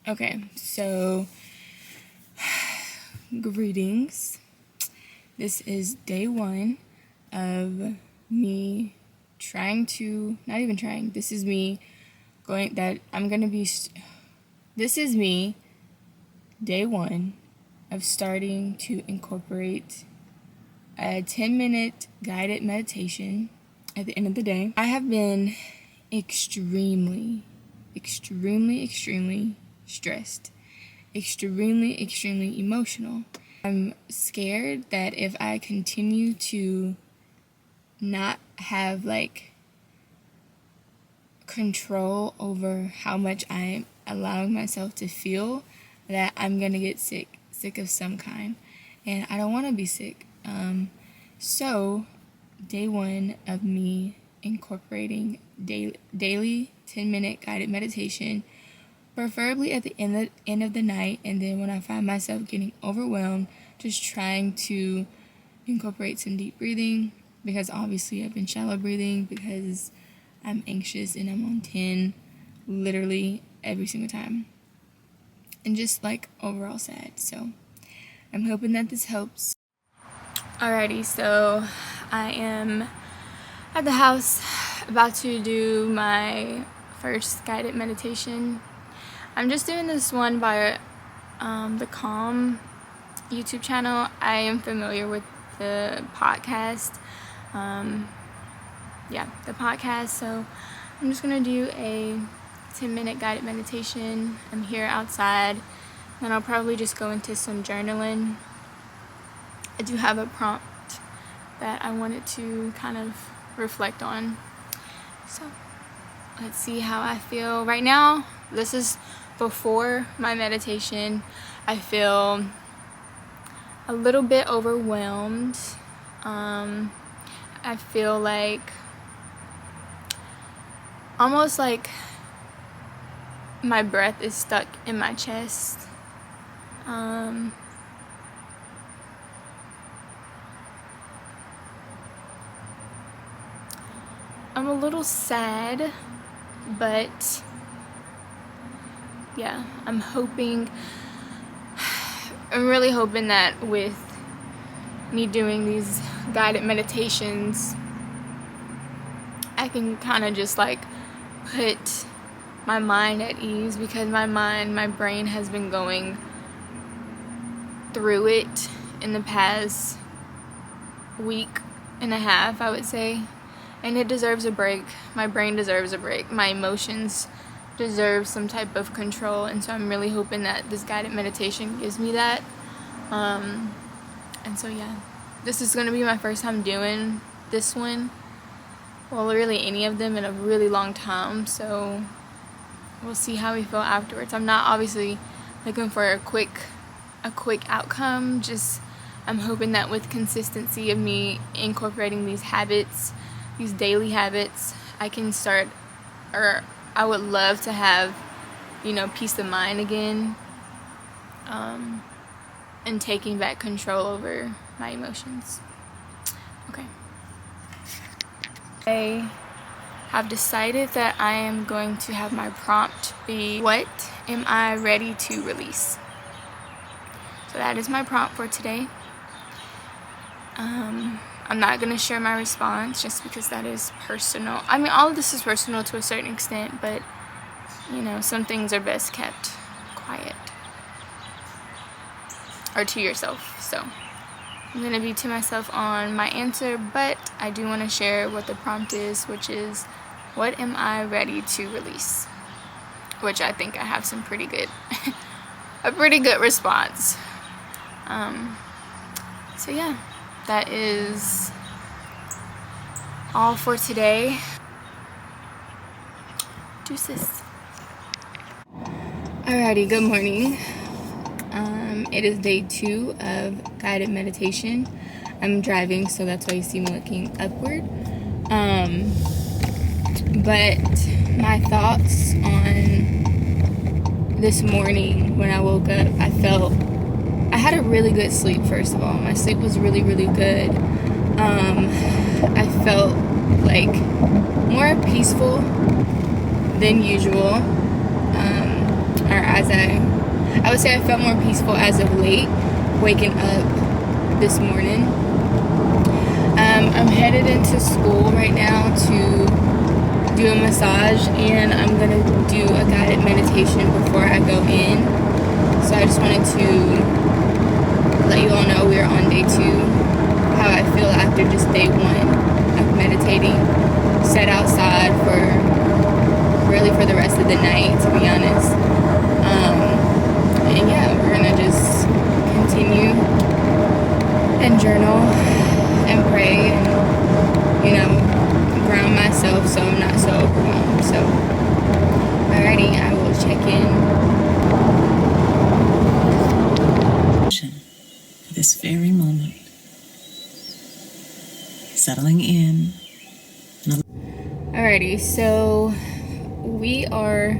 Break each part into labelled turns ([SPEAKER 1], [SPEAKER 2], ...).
[SPEAKER 1] Okay, so greetings. This is day one of me this is me this is me, day one of starting to incorporate a 10-minute guided meditation at the end of the day. I have been extremely stressed, extremely emotional. I'm scared that if I continue to not have control over how much I'm allowing myself to feel, that I'm gonna get sick of some kind, and I don't want to be sick. So day one of me incorporating daily 10-minute guided meditation, preferably at the end of the night, and then when I find myself getting overwhelmed, just trying to incorporate some deep breathing, because obviously I've been shallow breathing because I'm anxious and I'm on 10 literally every single time, and just overall sad. So I'm hoping that this helps. Alrighty, so I am at the house about to do my first guided meditation. I'm just doing this one by the Calm YouTube channel. I am familiar with the podcast. The podcast. So I'm just gonna do a 10-minute guided meditation. I'm here outside, and I'll probably just go into some journaling. I do have a prompt that I wanted to kind of reflect on. So let's see how I feel right now. This is before my meditation. I feel a little bit overwhelmed. I feel almost like my breath is stuck in my chest. I'm a little sad, but yeah, I'm really hoping that with me doing these guided meditations, I can kind of just put my mind at ease, because my brain has been going through it in the past week and a half, I would say, and it deserves a break. My brain deserves a break. My emotions deserve some type of control, and so I'm really hoping that this guided meditation gives me that. And so yeah, this is going to be my first time doing this one, well, really any of them, in a really long time, so we'll see how we feel afterwards. I'm not obviously looking for a quick outcome, just I'm hoping that with consistency of me incorporating these habits, these daily habits, I can start, or I would love to have, peace of mind again, and taking back control over my emotions. Okay. I have decided that I am going to have my prompt be, what am I ready to release? So that is my prompt for today. I'm not going to share my response just because that is personal. I mean, all of this is personal to a certain extent, but, some things are best kept quiet, or to yourself. So I'm going to be to myself on my answer, but I do want to share what the prompt is, which is, what am I ready to release? Which I think I have some pretty good, a pretty good response. So yeah, that is all for today. Deuces. Alrighty, good morning. It is day 2 of guided meditation. I'm driving, so that's why you see me looking upward. But my thoughts on this morning when I woke up, I had a really good sleep, first of all. My sleep was really, really good. I felt more peaceful than usual. Or I would say I felt more peaceful as of late, waking up this morning. I'm headed into school right now to do a massage, and I'm gonna do a guided meditation before I go in. So I just wanted to let you all know we are on day 2, how I feel after just day 1 of meditating. Sat outside for the rest of the night, to be honest. And yeah, we're gonna just continue and journal and pray and, you know, ground myself so I'm not so overwhelmed. So, alrighty, I will check in.
[SPEAKER 2] For this very moment, settling in.
[SPEAKER 1] Alrighty, so we are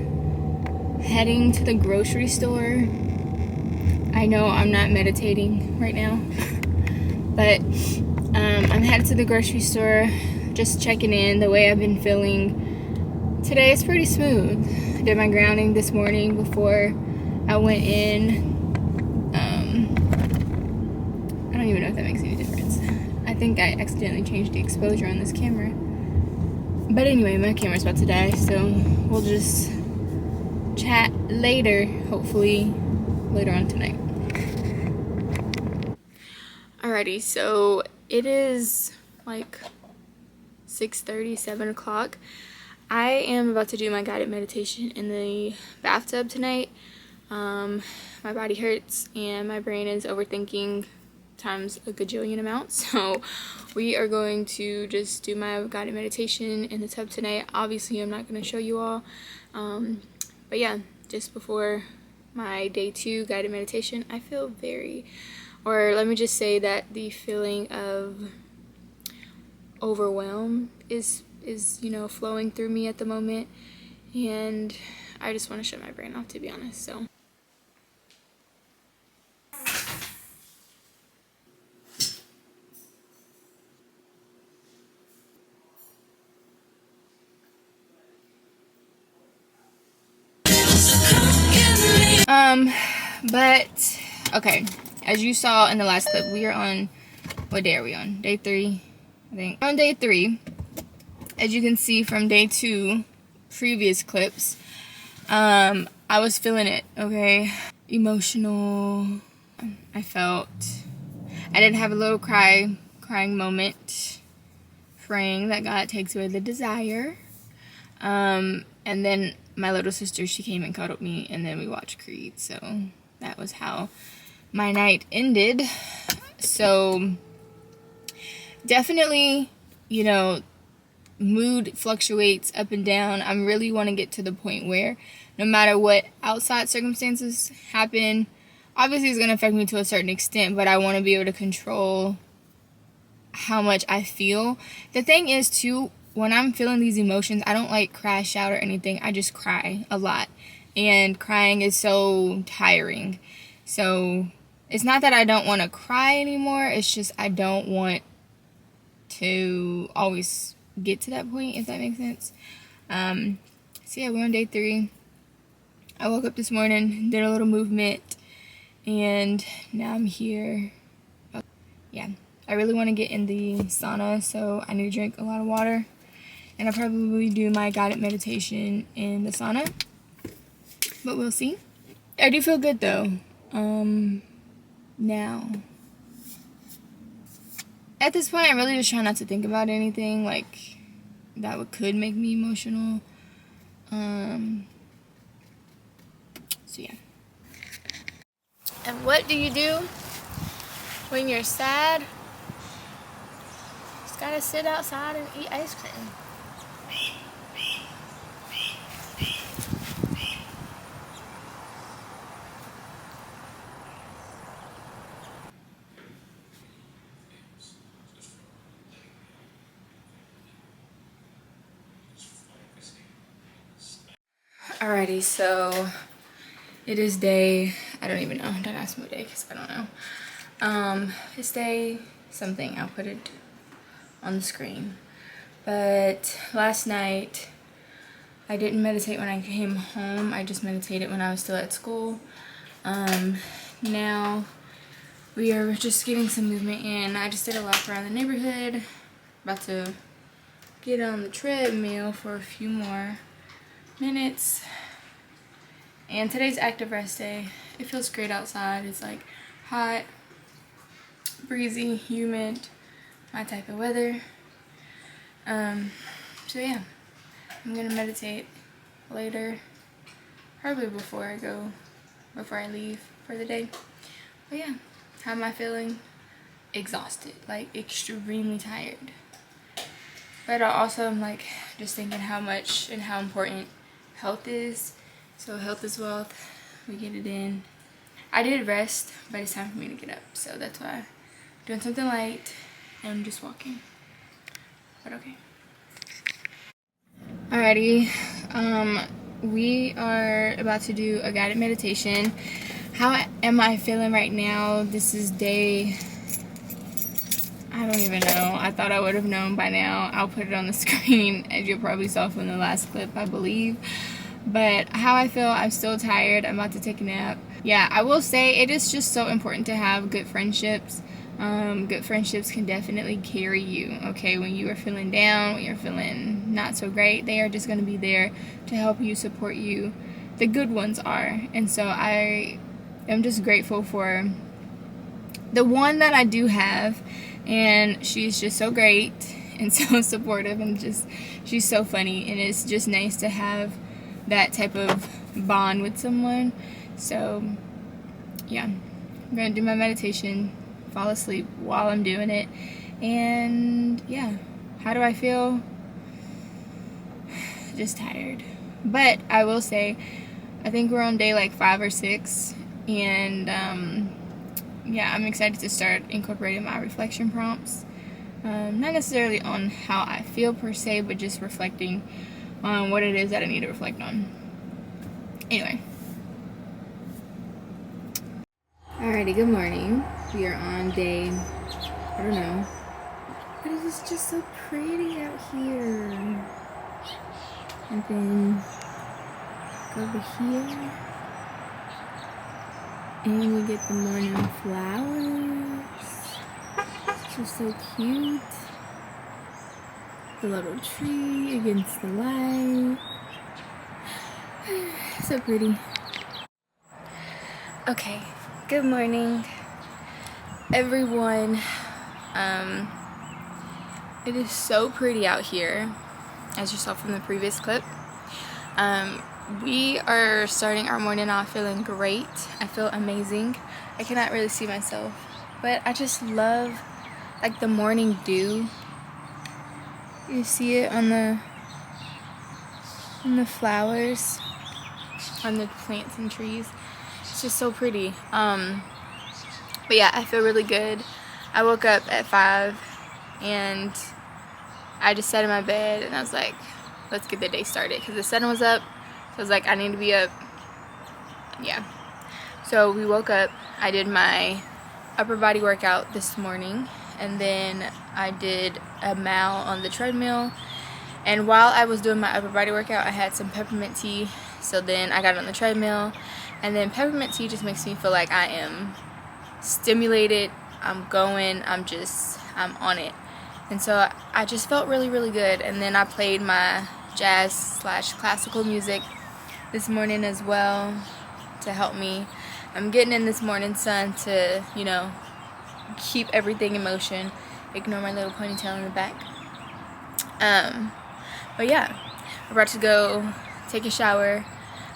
[SPEAKER 1] heading to the grocery store. I know I'm not meditating right now, but I'm headed to the grocery store, just checking in. The way I've been feeling today is pretty smooth. I did my grounding this morning before I went in. I don't even know if that makes any difference. I think I accidentally changed the exposure on this camera. But anyway, my camera's about to die, so we'll just chat later, hopefully later on tonight. Alrighty, so it is like 6:30, 7 o'clock. I am about to do my guided meditation in the bathtub tonight. My body hurts and my brain is overthinking times a gajillion amount, so we are going to just do my guided meditation in the tub tonight. Obviously I'm not going to show you all, but yeah, just before my day 2 guided meditation, I feel let me just say that the feeling of overwhelm is you know, flowing through me at the moment, and I just want to shut my brain off, to be honest. So but okay, as you saw in the last clip, we are on, what day are we on? Day 3, I think. On day 3, as you can see from day 2 previous clips, I was feeling it, okay? Emotional. I did have a little crying moment, praying that God takes away the desire. And then my little sister, she came and cuddled me, and then we watched Creed. So that was how my night ended. So definitely, you know, mood fluctuates up and down. I really want to get to the point where no matter what outside circumstances happen, obviously it's going to affect me to a certain extent, but I want to be able to control how much I feel. The thing is too, when I'm feeling these emotions, I don't like crash out or anything. I just cry a lot, and crying is so tiring. So it's not that I don't want to cry anymore, it's just I don't want to always get to that point, if that makes sense. So yeah, we're on day 3. I woke up this morning, did a little movement, and now I'm here. Yeah, I really want to get in the sauna, so I need to drink a lot of water, and I'll probably do my guided meditation in the sauna, but we'll see. I do feel good though. Now at this point, I really just try not to think about anything like that could make me emotional. So yeah. And what do you do when you're sad? Just gotta sit outside and eat ice cream. Alrighty, so it is day, I don't even know, don't ask me what day because I don't know. It's day something, I'll put it on the screen. But last night I didn't meditate when I came home. I just meditated when I was still at school. Now we are just getting some movement in. I just did a lap around the neighborhood. About to get on the treadmill for a few more minutes. And today's active rest day. It feels great outside. It's like hot, breezy, humid, my type of weather. So yeah, I'm gonna meditate later, probably before I leave for the day. But yeah, how am I feeling? Exhausted, like extremely tired. But I also am like just thinking how much and how important health is. So health is wealth. We get it in. I did rest, but it's time for me to get up. So that's why I'm doing something light and just walking. But okay. Alrighty. We are about to do a guided meditation. How am I feeling right now? This is day, I don't even know. I thought I would have known by now. I'll put it on the screen, as you probably saw from the last clip, I believe. But how I feel, I'm still tired. I'm about to take a nap. Yeah, I will say it is just so important to have good friendships. Good friendships can definitely carry you, okay? When you are feeling down, when you're feeling not so great, they are just going to be there to help you, support you. The good ones are. And so I am just grateful for the one that I do have. And she's just so great and so supportive, and just she's so funny, and it's just nice to have that type of bond with someone. So yeah, I'm gonna do my meditation, fall asleep while I'm doing it. And yeah, how do I feel? Just tired. But I will say, I think we're on day like 5 or 6, and yeah, I'm excited to start incorporating my reflection prompts. Not necessarily on how I feel per se, but just reflecting on what it is that I need to reflect on. Anyway. Alrighty, good morning. We are on day, I don't know, but it is just so pretty out here. And then go over here, and we get the morning flowers. It's just so cute. The little tree against the light. So pretty. Okay, good morning, everyone. It is so pretty out here, as you saw from the previous clip. We are starting our morning off feeling great. I feel amazing. I cannot really see myself, but I just love like the morning dew. You see it on the flowers, on the plants and trees. It's just so pretty. But yeah, I feel really good. I woke up at 5 and I just sat in my bed and I was like, let's get the day started, because the sun was up. So I was like, I need to be up. Yeah. So we woke up. I did my upper body workout this morning, and then I did a mile on the treadmill. And while I was doing my upper body workout, I had some peppermint tea. So then I got on the treadmill, and then peppermint tea just makes me feel like I am stimulated. I'm going. I'm on it. And so I just felt really, really good. And then I played my jazz/classical music this morning as well to help me. I'm getting in this morning sun to, you know, keep everything in motion. Ignore my little ponytail in the back. But yeah, we're about to go take a shower.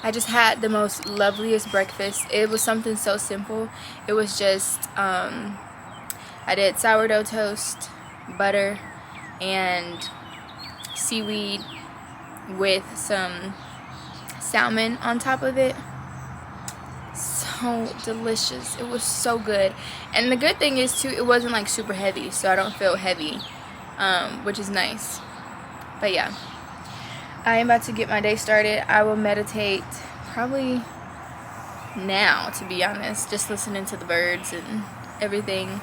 [SPEAKER 1] I just had the most loveliest breakfast. It was something so simple. It was just, I did sourdough toast, butter, and seaweed with some salmon on top of it. So delicious. It was so good. And the good thing is too, it wasn't like super heavy, so I don't feel heavy, which is nice. But yeah, I am about to get my day started. I will meditate probably now, to be honest, just listening to the birds and everything.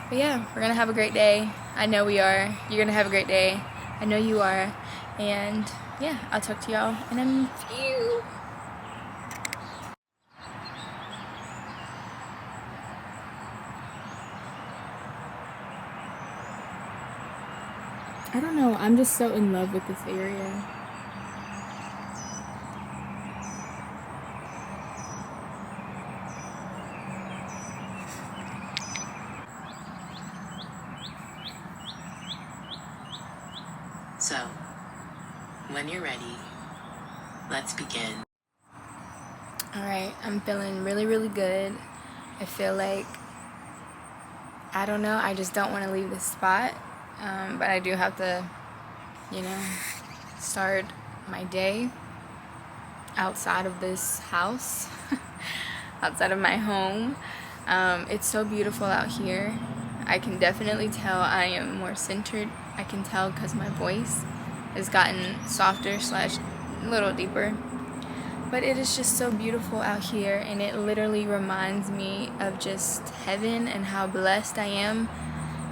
[SPEAKER 1] But yeah, we're gonna have a great day. I know we are. You're gonna have a great day. I know you are. And yeah, I'll talk to y'all in a few. I don't know, I'm just so in love with this area.
[SPEAKER 2] So, when you're ready, let's begin.
[SPEAKER 1] Alright, I'm feeling really, really good. I feel like, I don't know, I just don't want to leave this spot. But I do have to, you know, start my day outside of this house, outside of my home. It's so beautiful out here. I can definitely tell I am more centered. I can tell because my voice has gotten softer slash a little deeper. But it is just so beautiful out here, and it literally reminds me of just heaven and how blessed I am.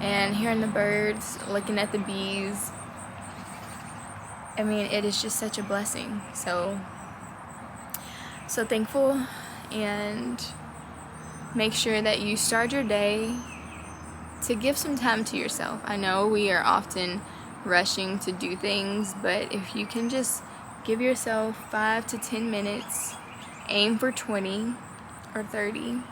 [SPEAKER 1] And hearing the birds, looking at the bees, I mean, it is just such a blessing. So thankful, and make sure that you start your day to give some time to yourself. I know we are often rushing to do things, but if you can just give yourself 5 to 10 minutes, aim for 20 or 30,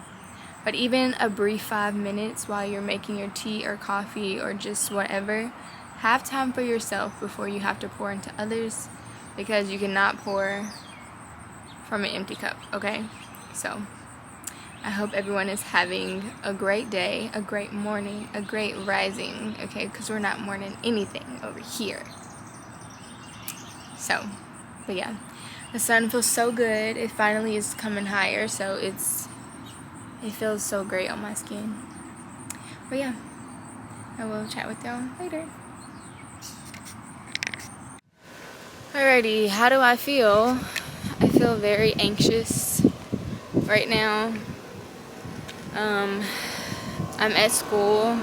[SPEAKER 1] but even a brief 5 minutes while you're making your tea or coffee or just whatever, have time for yourself before you have to pour into others, because you cannot pour from an empty cup, okay? So I hope everyone is having a great day, a great morning, a great rising, okay? Because we're not mourning anything over here. So, but yeah, the sun feels so good. It finally is coming higher, so it feels so great on my skin. But yeah, I will chat with y'all later. Alrighty, how do I feel? I feel very anxious right now. I'm at school,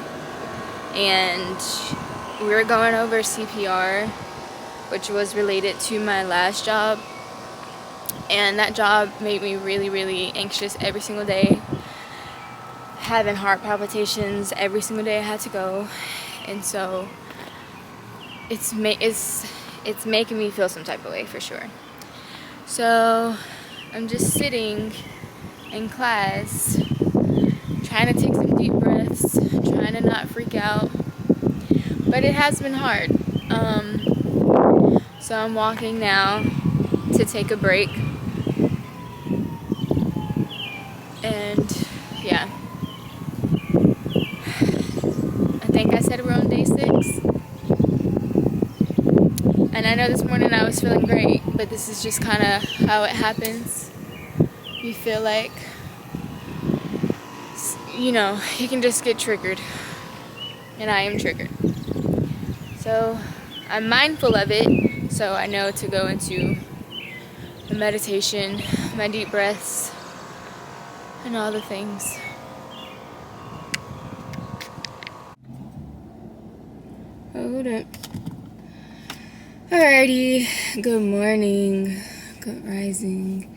[SPEAKER 1] and we were going over CPR, which was related to my last job, and that job made me really, really anxious every single day, having heart palpitations every single day I had to go, and so it's making me feel some type of way for sure. So I'm just sitting in class, trying to take some deep breaths, trying to not freak out, but it has been hard. So I'm walking now to take a break, and yeah, I think I said we're on day 6, and I know this morning I was feeling great, but this is just kind of how it happens. You feel like, you know, you can just get triggered, and I am triggered. So I'm mindful of it, so I know to go into the meditation, my deep breaths, and all the things. Hold up. Alrighty, good morning, good rising.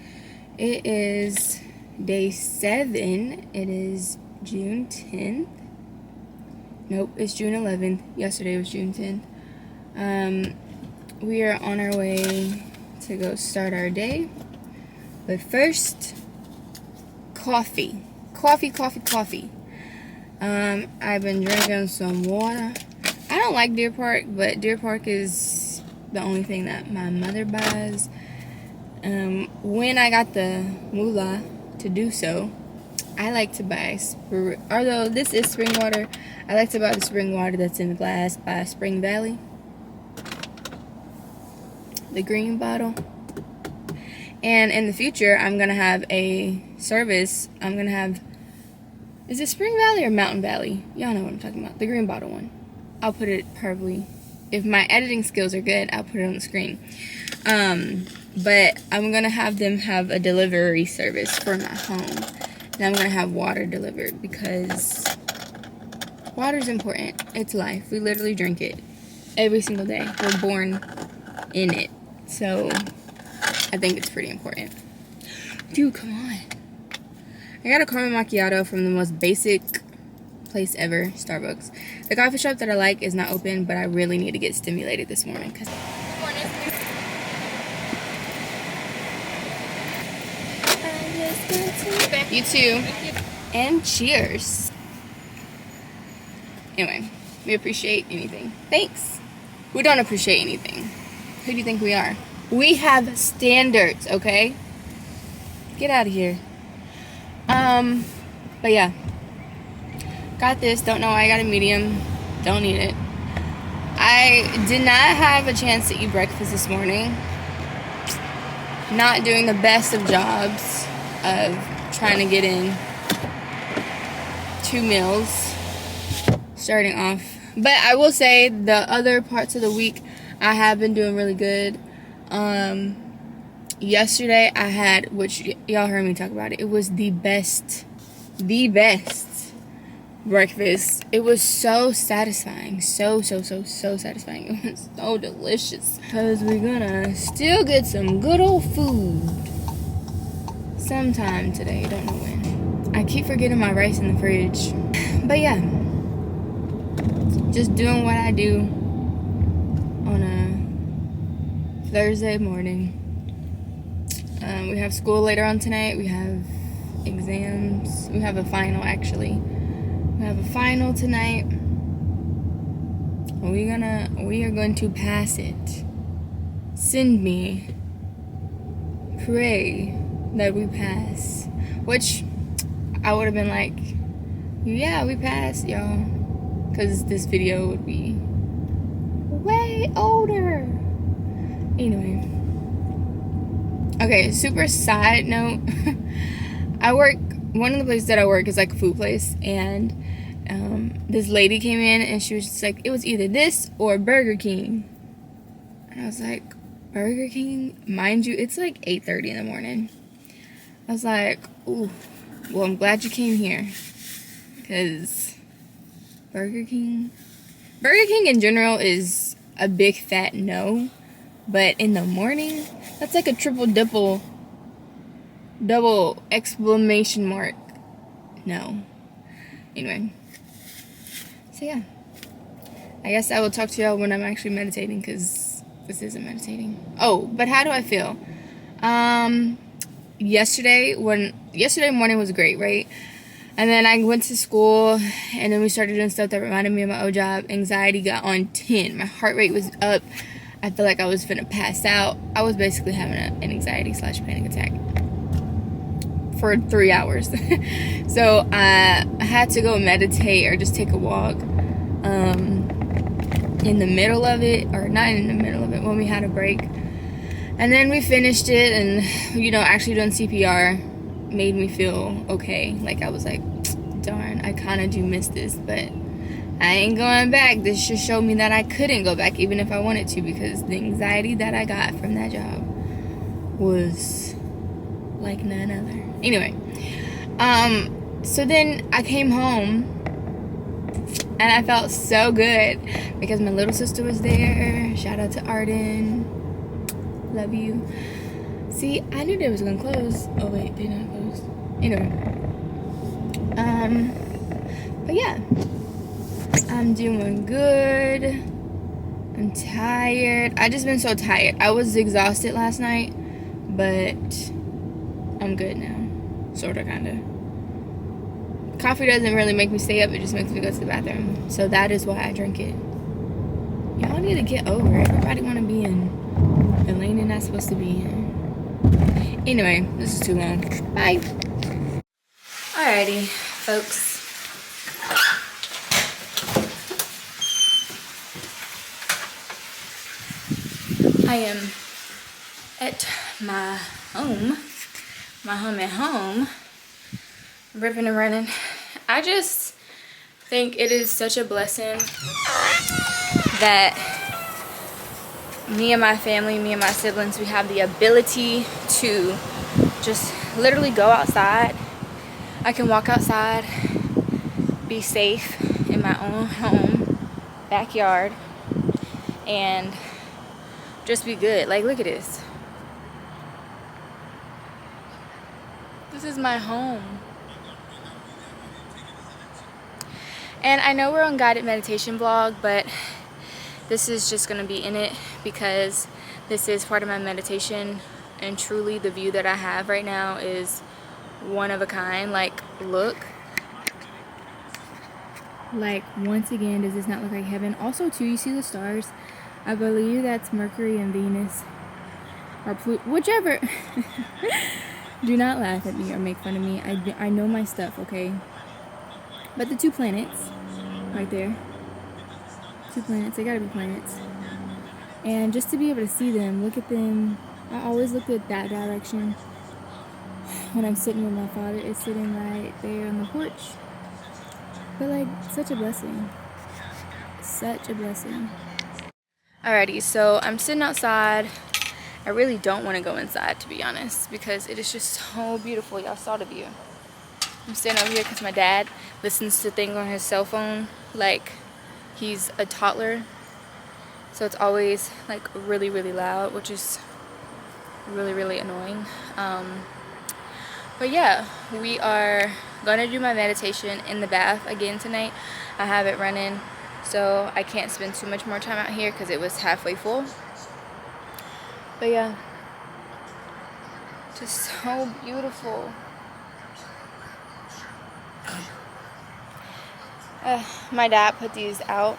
[SPEAKER 1] It is day 7. It is June 10th. Nope, it's June 11th. Yesterday was June 10th. We are on our way to go start our day. But first, coffee. Coffee. I've been drinking some water. I don't like Deer Park, but Deer Park is the only thing that my mother buys. When I got the moolah to do so, I like to buy, although this is spring water, I like to buy the spring water that's in the glass by Spring Valley. The green bottle. And in the future, I'm going to have a service. I'm going to have, is it Spring Valley or Mountain Valley? Y'all know what I'm talking about. The green bottle one. I'll put it probably, if my editing skills are good, I'll put it on the screen. But I'm going to have them have a delivery service for my home. And I'm going to have water delivered because water's important. It's life. We literally drink it every single day. We're born in it. So I think it's pretty important. Dude, come on. I got a caramel macchiato from the most basic place ever, Starbucks. The coffee shop that I like is not open, but I really need to get stimulated this morning. You too. And cheers. Anyway, we appreciate anything. Thanks. We don't appreciate anything. Who do you think we are? We have standards, okay? Get out of here. But yeah. Got this. Don't know why I got a medium. Don't need it. I did not have a chance to eat breakfast this morning. Not doing the best of jobs of trying to get in 2 meals starting off. But I will say the other parts of the week I have been doing really good. Yesterday I had, which y'all heard me talk about it, it was the best breakfast. It was so satisfying. So satisfying. It was so delicious. Because we're gonna still get some good old food sometime today. Don't know when. I keep forgetting my rice in the fridge. But yeah. Just doing what I do on a Thursday morning. We have school later on tonight. We have exams. We have a final, actually. We have a final tonight. We are going to pass it. Send me. Pray that we pass. Which I would have been like, yeah, we passed, y'all. Because this video would be way older. Anyway. Okay, super side note. One of the places that I work is like a food place, and this lady came in and she was just like, it was either this or Burger King. And I was like, Burger King? Mind you, it's like 8:30 in the morning. I was like, ooh, well, I'm glad you came here. Because Burger King in general is a big fat no. But in the morning, that's like a triple double exclamation mark. No. Anyway. So yeah. I guess I will talk to y'all when I'm actually meditating, because this isn't meditating. Oh, but how do I feel? Yesterday morning was great, right? And then I went to school, and then we started doing stuff that reminded me of my old job. Anxiety got on 10. My heart rate was up. I feel like I was finna pass out. I was basically having an anxiety/panic attack for 3 hours. So I had to go meditate or just take a walk in the middle of it, or not in the middle of it, when we had a break. And then we finished it, and actually doing CPR made me feel okay. Like, I was like, darn, I kind of do miss this, but I ain't going back. This just showed me that I couldn't go back even if I wanted to, because the anxiety that I got from that job was like none other. Anyway, so then I came home and I felt so good because my little sister was there. Shout out to Arden. Love you. See, I knew they was gonna close. Oh wait, they not closed. Anyway. But yeah. I'm doing good. I'm tired. I just been so tired. I was exhausted last night, but I'm good now. Sorta, kinda. Coffee doesn't really make me stay up, it just makes me go to the bathroom. So that is why I drink it. Y'all need to get over it. Everybody wanna be in the lane they're not supposed to be in. Anyway, this is too long. Bye. Alrighty, folks. I am at my home at home, ripping and running. I just think it is such a blessing that me and my family, me and my siblings, we have the ability to just literally go outside. I can walk outside, be safe in my own home, backyard, and just be good. Like, look at this. This is my home. And I know we're on guided meditation vlog, but this is just gonna be in it because this is part of my meditation, and truly the view that I have right now is one of a kind. Like, look. Like, once again, does this not look like heaven? Also, too, you see the stars? I believe that's Mercury and Venus, or Pluto, whichever. Do not laugh at me or make fun of me. I know my stuff, okay? But the 2 planets, right there. 2 planets, they gotta be planets. And just to be able to see them, look at them. I always look at that direction. When I'm sitting with my father, it's sitting right there on the porch. But like, such a blessing. Such a blessing. Alrighty, so I'm sitting outside. I really don't want to go inside, to be honest, because it is just so beautiful. Y'all saw the view. I'm standing over here because my dad listens to things on his cell phone. Like, he's a toddler, so it's always like really, really loud, which is really, really annoying. But yeah, we are gonna do my meditation in the bath again tonight. I have it running, so I can't spend too much more time out here because it was halfway full. But yeah, just so beautiful. My dad put these out,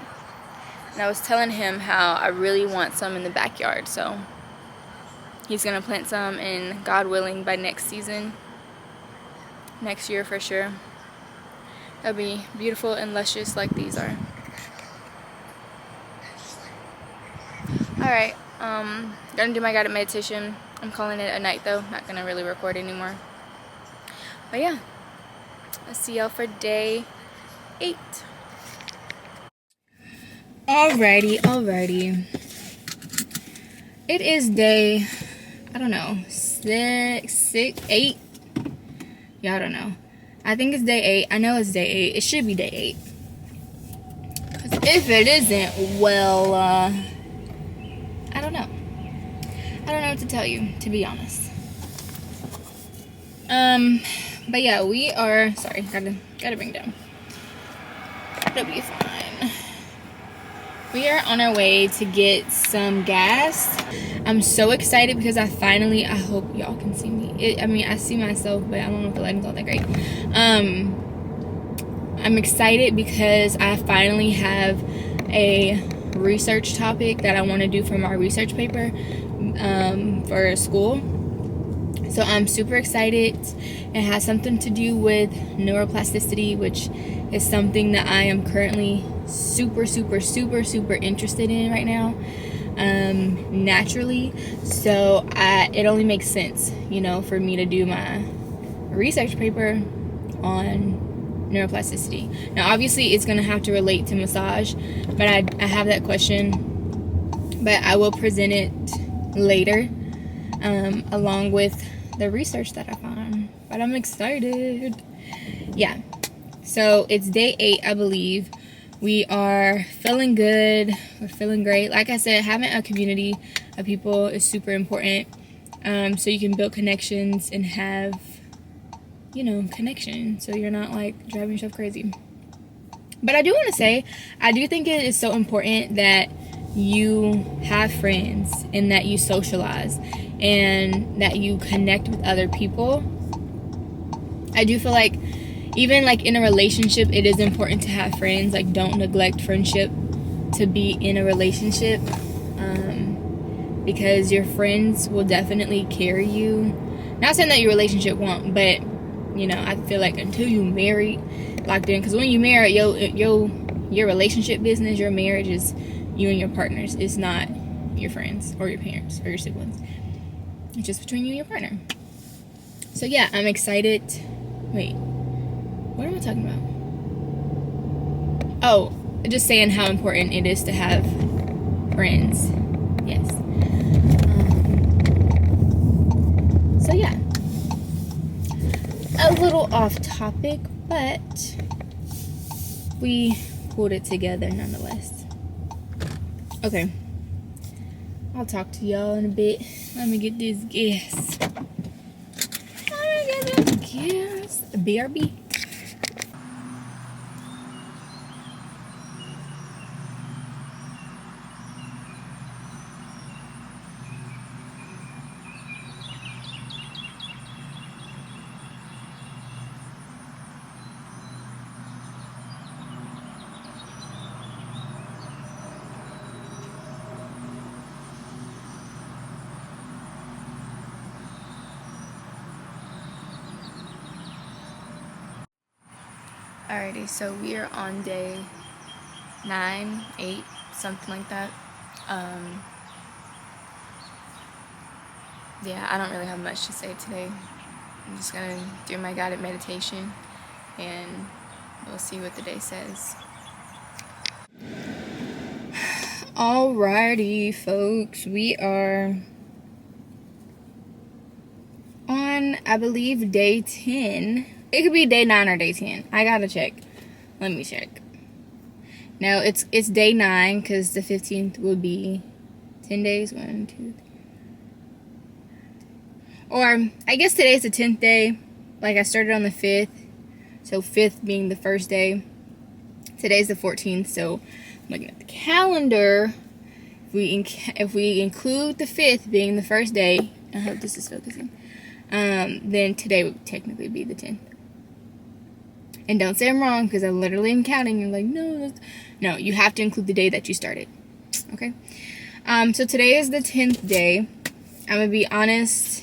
[SPEAKER 1] and I was telling him how I really want some in the backyard, so he's gonna plant some, and God willing, by next season, next year for sure, they'll be beautiful and luscious like these are. Alright, gonna do my guided meditation. I'm calling it a night though, not gonna really record anymore. But yeah, let's see y'all for day 8. Alrighty. It is day, I don't know, 6, 8. Yeah, I don't know. I think it's day 8. I know it's day 8. It should be day 8. Because if it isn't, well, I don't know. I don't know what to tell you, to be honest. But yeah, we are, sorry, gotta bring it down. It'll be fine. We are on our way to get some gas. I'm so excited because I hope y'all can see me. I see myself, but I don't know if the lighting's all that great. I'm excited because I finally have a research topic that I want to do for my research paper for school. So I'm super excited. It has something to do with neuroplasticity, which is something that I am currently super interested in right now, naturally. So it only makes sense, for me to do my research paper on neuroplasticity. Now, obviously, it's going to have to relate to massage, but I have that question, but I will present it later, along with the research that I found. But I'm excited. Yeah. So it's day 8, I believe. We are feeling good. We're feeling great. Like I said, having a community of people is super important. So you can build connections and have, connection. So you're not like driving yourself crazy. But I do want to say, I do think it is so important that you have friends and that you socialize and that you connect with other people. I do feel like even like in a relationship, it is important to have friends. Like, don't neglect friendship to be in a relationship, because your friends will definitely carry you. Not saying that your relationship won't, but I feel like until you married, locked in, because when you marry, your relationship business, your marriage is you and your partners. It's not your friends or your parents or your siblings. It's just between you and your partner. So yeah, I'm excited. Wait, what am I talking about? Oh, just saying how important it is to have friends. Yes. So yeah, a little off topic, but we pulled it together nonetheless. Okay. I'll talk to y'all in a bit. Let me get this gas. BRB. Alrighty, so we are on day 9, 8, something like that. Yeah, I don't really have much to say today. I'm just gonna do my guided meditation and we'll see what the day says. Alrighty, folks, we are on, I believe, day 10. It could be day 9 or day 10. I gotta check. Let me check. No, it's day 9 because the 15th will be 10 days. 1, 2, 3. Or I guess today's the 10th day. Like I started on the 5th, so 5th being the first day. Today's the 14th, so I'm looking at the calendar. If we include the 5th being the first day, I hope this is focusing. Then today would technically be the 10th. And don't say I'm wrong, because I literally am counting. You're like, no, you have to include the day that you started. Okay? So today is the 10th day. I'm going to be honest.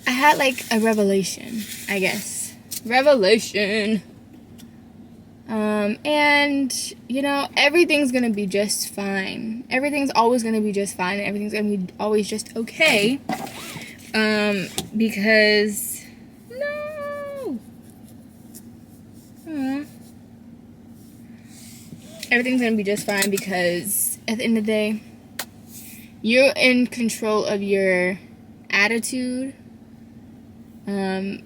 [SPEAKER 1] I had like a revelation, I guess. Revelation. And, you know, everything's going to be just fine. Everything's always going to be just fine. And everything's going to be always just okay. Because... everything's gonna be just fine because at the end of the day, you're in control of your attitude,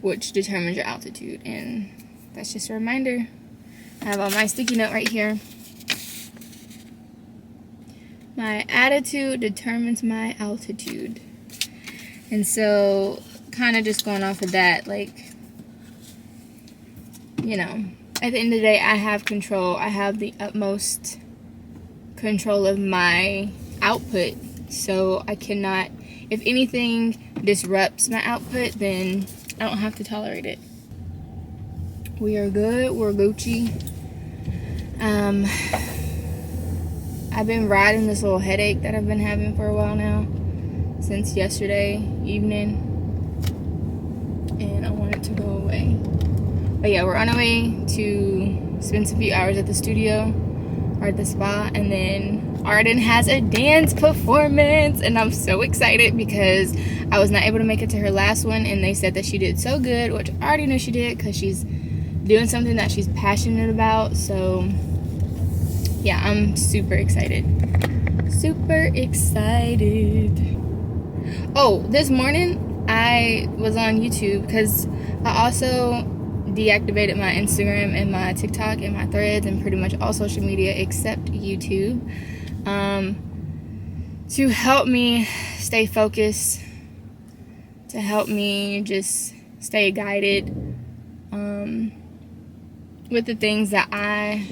[SPEAKER 1] which determines your altitude. And that's just a reminder. I have on my sticky note right here. My attitude determines my altitude. And so, kind of just going off of that, like, you know, at the end of the day, I have control. I have the utmost control of my output. So I cannot, if anything disrupts my output, then I don't have to tolerate it. We are good. We're Gucci. I've been riding this little headache that I've been having for a while now, since yesterday evening, and I want it to go away. But yeah, we're on our way to spend a few hours at the studio or at the spa, and then Arden has a dance performance, and I'm so excited because I was not able to make it to her last one, and they said that she did so good, which I already knew she did because she's doing something that she's passionate about. So yeah, I'm super excited. Super excited. Oh, this morning I was on YouTube because I also deactivated my Instagram and my TikTok and my Threads and pretty much all social media except YouTube, to help me stay focused, to help me just stay guided with the things that I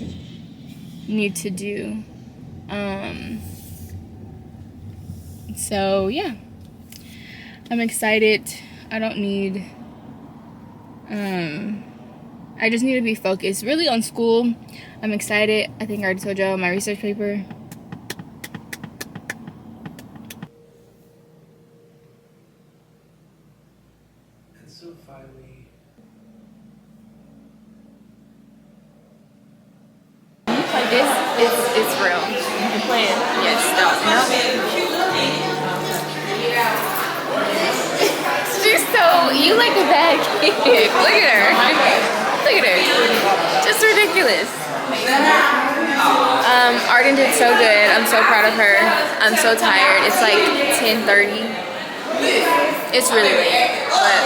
[SPEAKER 1] need to do. So yeah, I'm excited. I don't need I just need to be focused really on school. I'm excited. I think I already told y'all my research paper.
[SPEAKER 3] And so finally,
[SPEAKER 1] Like this, it's real. You're playing? Yes, no. She's so, you like a bad kid. Look at her. Look at her. Just ridiculous. Arden did so good. I'm so proud of her. I'm so tired. It's like 10:30. It's really late, but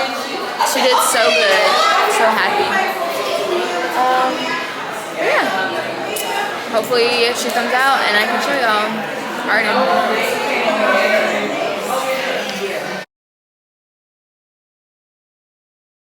[SPEAKER 1] she did so good. So happy. Yeah. Hopefully she comes out and I can show y'all Arden.
[SPEAKER 3] Amen.